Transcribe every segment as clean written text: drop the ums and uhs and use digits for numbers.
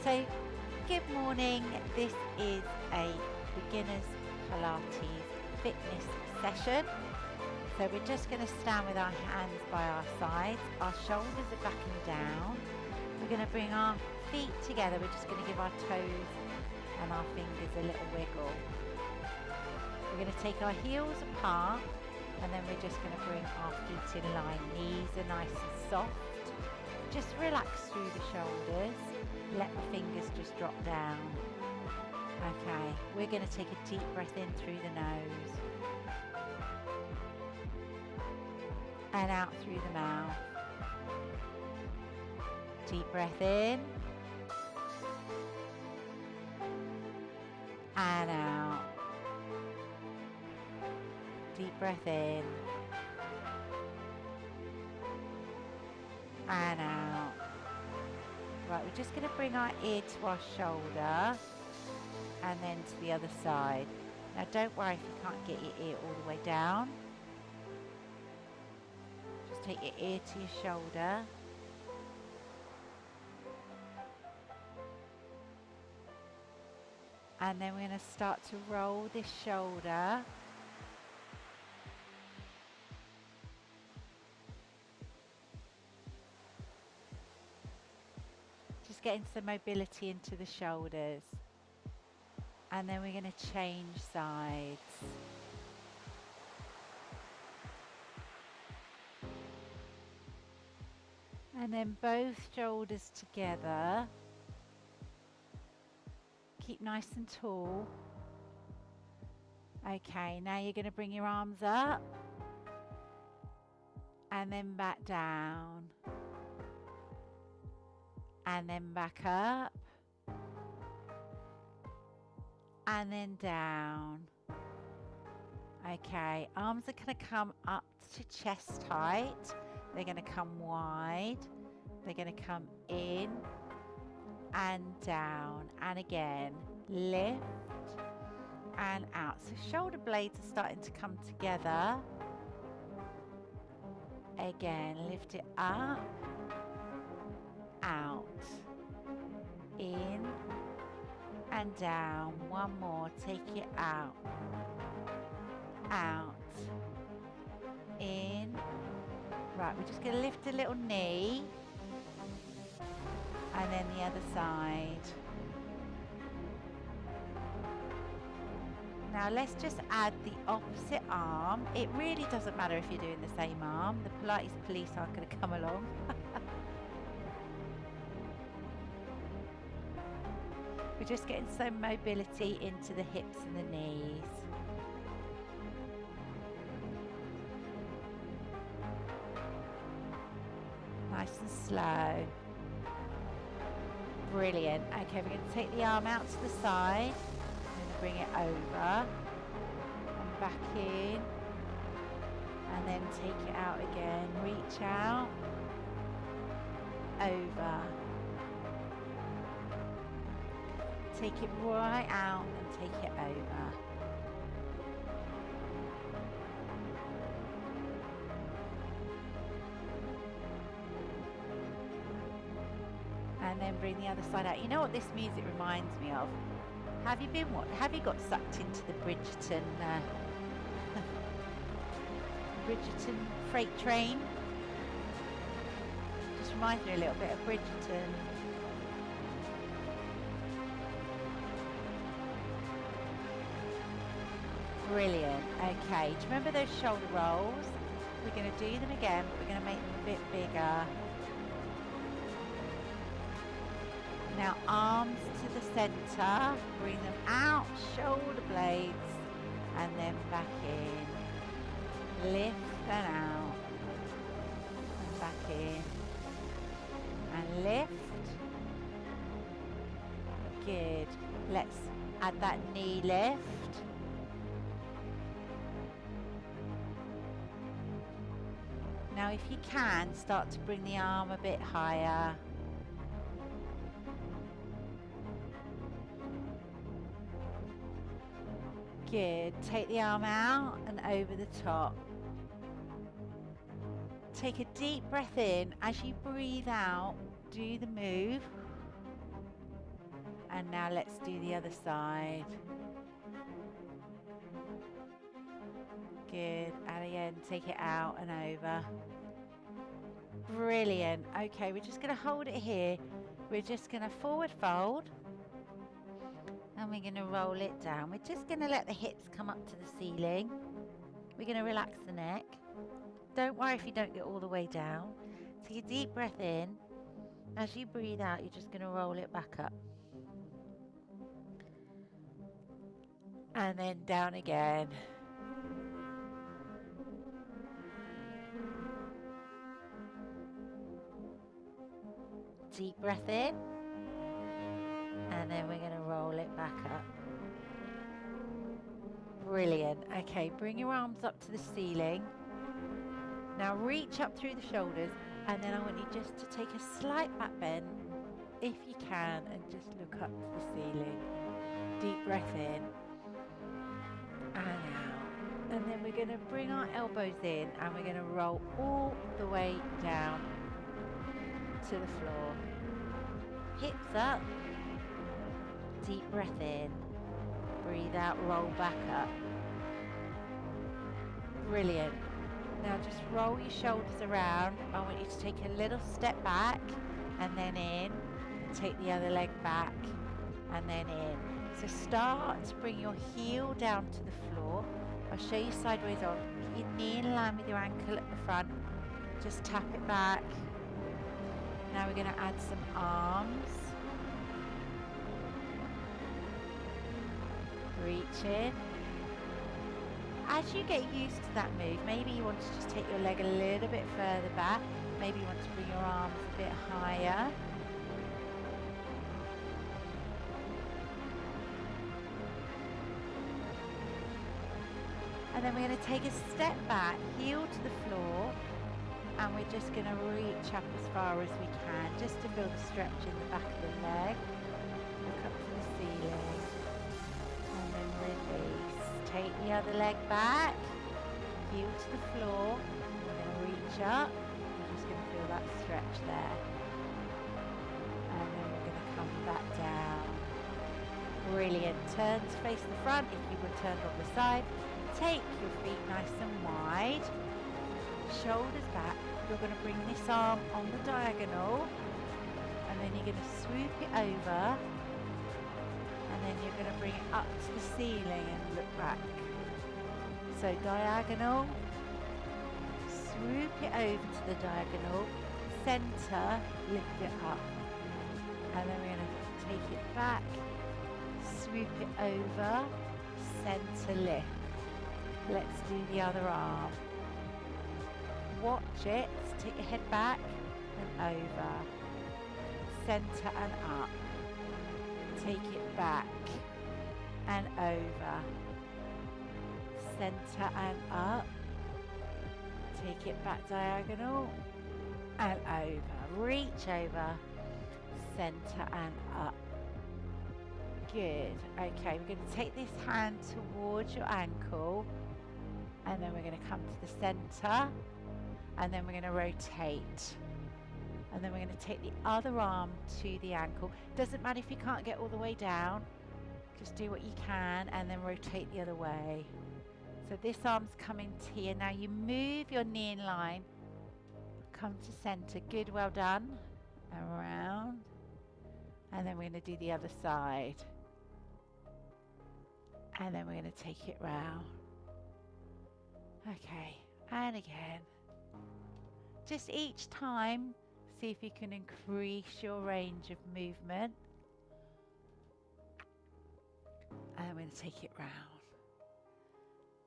So, good morning. This is a Beginners Pilates fitness session. So we're just going to stand with our hands by our sides. Our shoulders are back and down. We're going to bring our feet together. We're just going to give our toes and our fingers a little wiggle. We're going to take our heels apart and then we're just going to bring our feet in line. Knees are nice and soft. Just relax through the shoulders. Let the fingers just drop down. Okay, we're going to take a deep breath in through the nose and out through the mouth. Deep breath in and out. Deep breath in and out. Right, we're just going to bring our ear to our shoulder and then to the other side. Now don't worry if you can't get your ear all the way down. Just take your ear to your shoulder. And then we're going to start to roll this shoulder. Just getting some mobility into the shoulders. And then we're going to change sides. And then both shoulders together. Keep nice and tall. Okay, now you're going to bring your arms up. And then back down. And then back up. And then down. Okay, arms are going to come up to chest height. They're going to come wide. They're going to come in and down. And again, lift and out. So shoulder blades are starting to come together. Again, lift it up, out, in and down. One more, take it out, out, in. Right, we're just going to lift a little knee and then the other side. Now let's just add the opposite arm. It really doesn't matter if you're doing the same arm. The Pilates police aren't going to come along. We're just getting some mobility into the hips and the knees. Nice and slow. Brilliant. Okay, we're going to take the arm out to the side. Bring it over and back in and then take it out again. Reach out, over, take it right out and take it over. And then bring the other side out. You know what this music reminds me of? Have you got sucked into the Bridgerton freight train? Just reminds me a little bit of Bridgerton. Brilliant. Okay, do you remember those shoulder rolls? We're going to do them again, but we're going to make them a bit bigger. Now arms to the center, bring them out, shoulder blades, and then back in. Lift and out, and back in, and lift. Good. Let's add that knee lift. Now if you can, start to bring the arm a bit higher. Good. Take the arm out and over the top. Take a deep breath in. As you breathe out, do the move. And now let's do the other side. Good. And again, take it out and over. Brilliant. Okay, we're just going to hold it here. We're just going to forward fold. And we're going to roll it down. We're just going to let the hips come up to the ceiling. We're going to relax the neck. Don't worry if you don't get all the way down. Take a deep breath in. As you breathe out, you're just going to roll it back up. And then down again. Deep breath in. And then we're going to roll it back up. Brilliant. Okay, bring your arms up to the ceiling. Now reach up through the shoulders, and then I want you just to take a slight back bend, if you can, and just look up to the ceiling. Deep breath in and out. And then we're going to bring our elbows in, and we're going to roll all the way down to the floor. Hips up. Deep breath in. Breathe out, roll back up. Brilliant. Now just roll your shoulders around. I want you to take a little step back and then in. Take the other leg back and then in. So start to bring your heel down to the floor. I'll show you sideways on. Keep your knee in line with your ankle at the front. Just tap it back. Now we're going to add some arms. Reach in. As you get used to that move, maybe you want to just take your leg a little bit further back. Maybe you want to bring your arms a bit higher. And then we're going to take a step back, heel to the floor, and we're just going to reach up as far as we can, just to feel the stretch in the back of the leg. Look up to the ceiling, and then release. Take the other leg back, heel to the floor, we're going to reach up, we're just going to feel that stretch there. And then we're going to come back down. Brilliant. Turn to face the front if you were turned on the side. Take your feet nice and wide, shoulders back. You're going to bring this arm on the diagonal, and then you're going to swoop it over, and then you're going to bring it up to the ceiling and look back. So diagonal, swoop it over to the diagonal, center, lift it up, and then we're going to take it back, swoop it over, center, lift. Let's do the other arm. Watch it. Take your head back and over. Center and up. Take it back and over. Center and up. Take it back diagonal and over. Reach over. Center and up. Good. Okay, we're going to take this hand towards your ankle. And then we're going to come to the center, and then we're going to rotate, and then we're going to take the other arm to the ankle. Doesn't matter if you can't get all the way down, just do what you can, and then rotate the other way. So this arm's coming to here. Now you move your knee in line, come to center. Good, well done. Around, and then we're going to do the other side, and then we're going to take it round. Okay, and again. Just each time, see if you can increase your range of movement. And I'm going to take it round.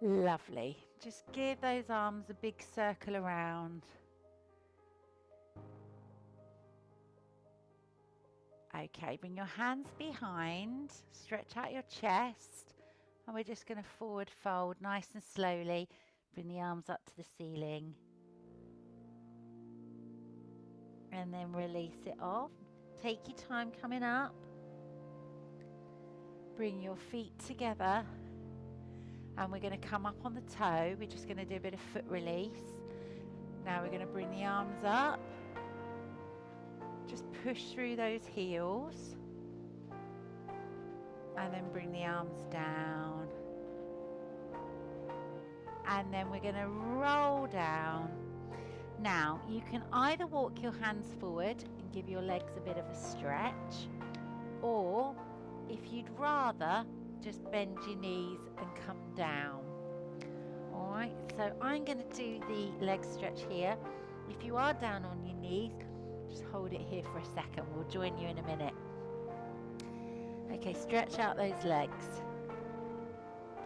Lovely. Just give those arms a big circle around. Okay, bring your hands behind, stretch out your chest, and we're just going to forward fold nice and slowly. Bring the arms up to the ceiling. And then release it off. Take your time coming up. Bring your feet together. And we're going to come up on the toe. We're just going to do a bit of foot release. Now we're going to bring the arms up. Just push through those heels. and then bring the arms down, and then we're going to roll down. Now you can either walk your hands forward and give your legs a bit of a stretch, or if you'd rather, just bend your knees and come down. Alright, so I'm going to do the leg stretch here. If you are down on your knees, just hold it here for a second. We'll join you in a minute. Okay, stretch out those legs.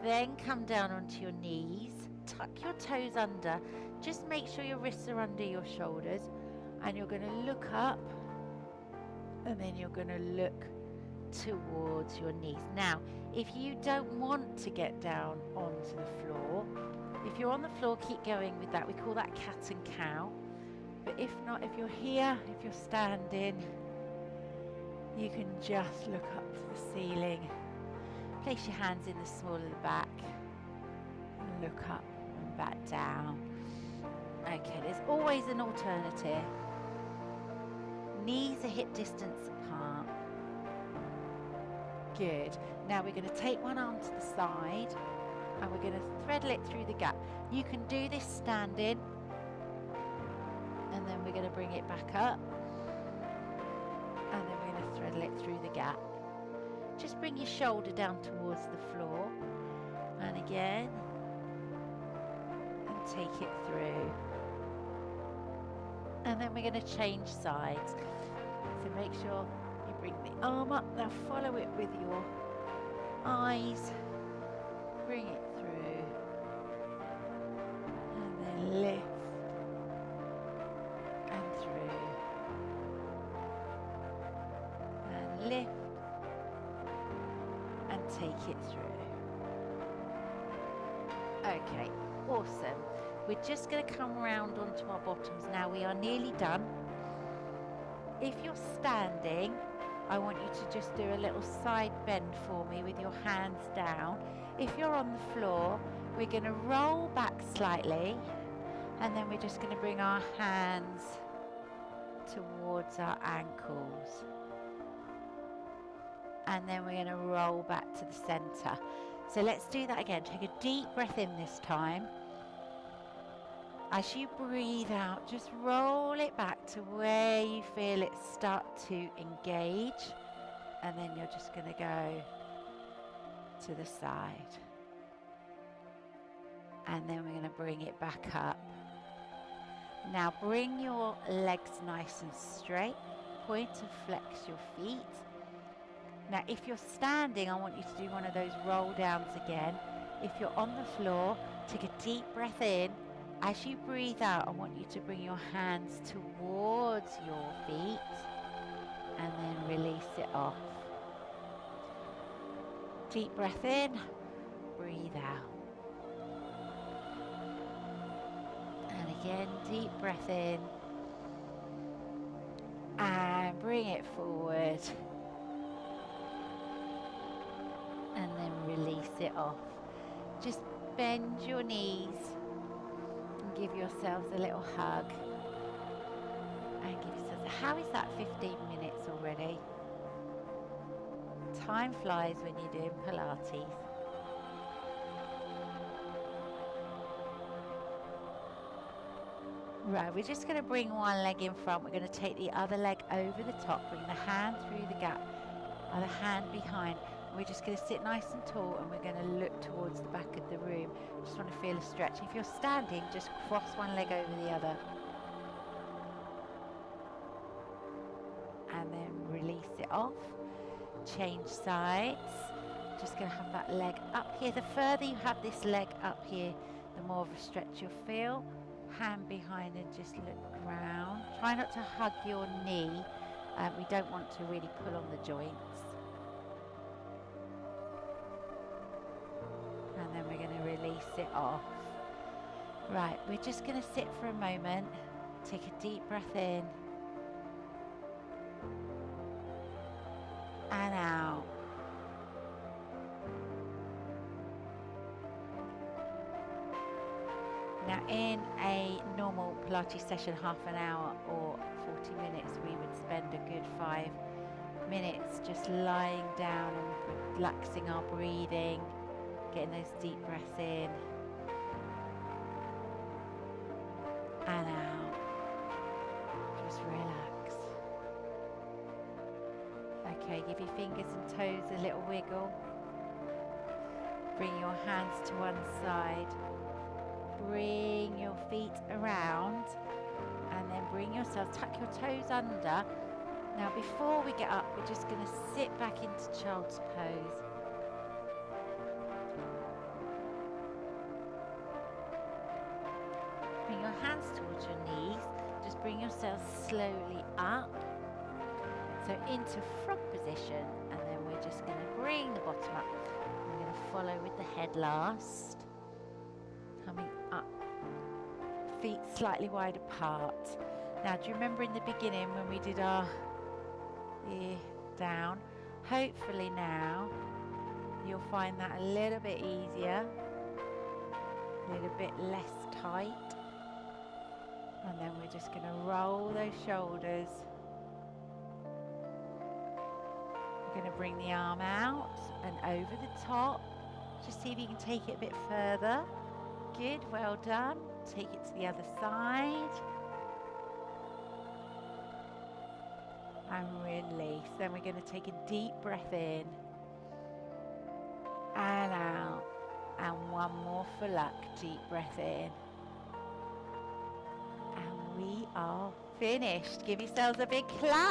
Then come down onto your knees. Tuck your toes under. Just make sure your wrists are under your shoulders. And you're going to look up. And then you're going to look towards your knees. Now, if you don't want to get down onto the floor, if you're on the floor, keep going with that. We call that cat and cow. But if not, if you're here, if you're standing, you can just look up to the ceiling. Place your hands in the small of the back. And look up and back down. Okay, there's always an alternative. Knees are hip distance apart. Good. Now we're going to take one arm to the side and we're going to threadle it through the gap. You can do this standing, and then we're going to bring it back up, and then we're going to threadle it through the gap. Just bring your shoulder down towards the floor, and again, and take it through. And then we're going to change sides. So make sure you bring the arm up. Now follow it with your eyes. Bring it through. And then lift. And through. And lift. And take it through. Okay, awesome. We're just going to come round onto our bottoms now. We are nearly done. If you're standing, I want you to just do a little side bend for me with your hands down. If you're on the floor, we're going to roll back slightly, and then we're just going to bring our hands towards our ankles. And then we're going to roll back to the center. So let's do that again. Take a deep breath in this time. As you breathe out, just roll it back to where you feel it start to engage. And then you're just going to go to the side. And then we're going to bring it back up. Now bring your legs nice and straight. Point and flex your feet. Now if you're standing, I want you to do one of those roll downs again. If you're on the floor, take a deep breath in. As you breathe out, I want you to bring your hands towards your feet and then release it off. Deep breath in, breathe out. And again, deep breath in and bring it forward and then release it off. Just bend your knees. Give yourselves a little hug and give yourselves, how is that 15 minutes already? Time flies when you're doing Pilates. Right, we're just going to bring one leg in front. We're going to take the other leg over the top, bring the hand through the gap, other hand behind. We're just going to sit nice and tall, and we're going to look towards the back of the room. Just want to feel a stretch. If you're standing, just cross one leg over the other. And then release it off. Change sides. Just going to have that leg up here. The further you have this leg up here, the more of a stretch you'll feel. Hand behind and just look round. Try not to hug your knee. We don't want to really pull on the joints. And then we're going to release it off. Right, we're just going to sit for a moment. Take a deep breath in. And out. Now in a normal Pilates session, half an hour or 40 minutes, we would spend a good 5 minutes just lying down and relaxing our breathing, getting those deep breaths in and out. Just relax. Okay, give your fingers and toes a little wiggle. Bring your hands to one side. Bring your feet around and then bring yourself, tuck your toes under. Now before we get up, we're just going to sit back into child's pose. Bring your hands towards your knees. Just bring yourself slowly up. So into frog position, and then we're just going to bring the bottom up. We're going to follow with the head last. Coming up. Feet slightly wide apart. Now do you remember in the beginning when we did our ear down? Hopefully now you'll find that a little bit easier, a little bit less tight. And then we're just going to roll those shoulders. We're going to bring the arm out and over the top. Just see if you can take it a bit further. Good, well done. Take it to the other side. And release. Then we're going to take a deep breath in and out. And one more for luck. Deep breath in. And we are finished. Give yourselves a big clap.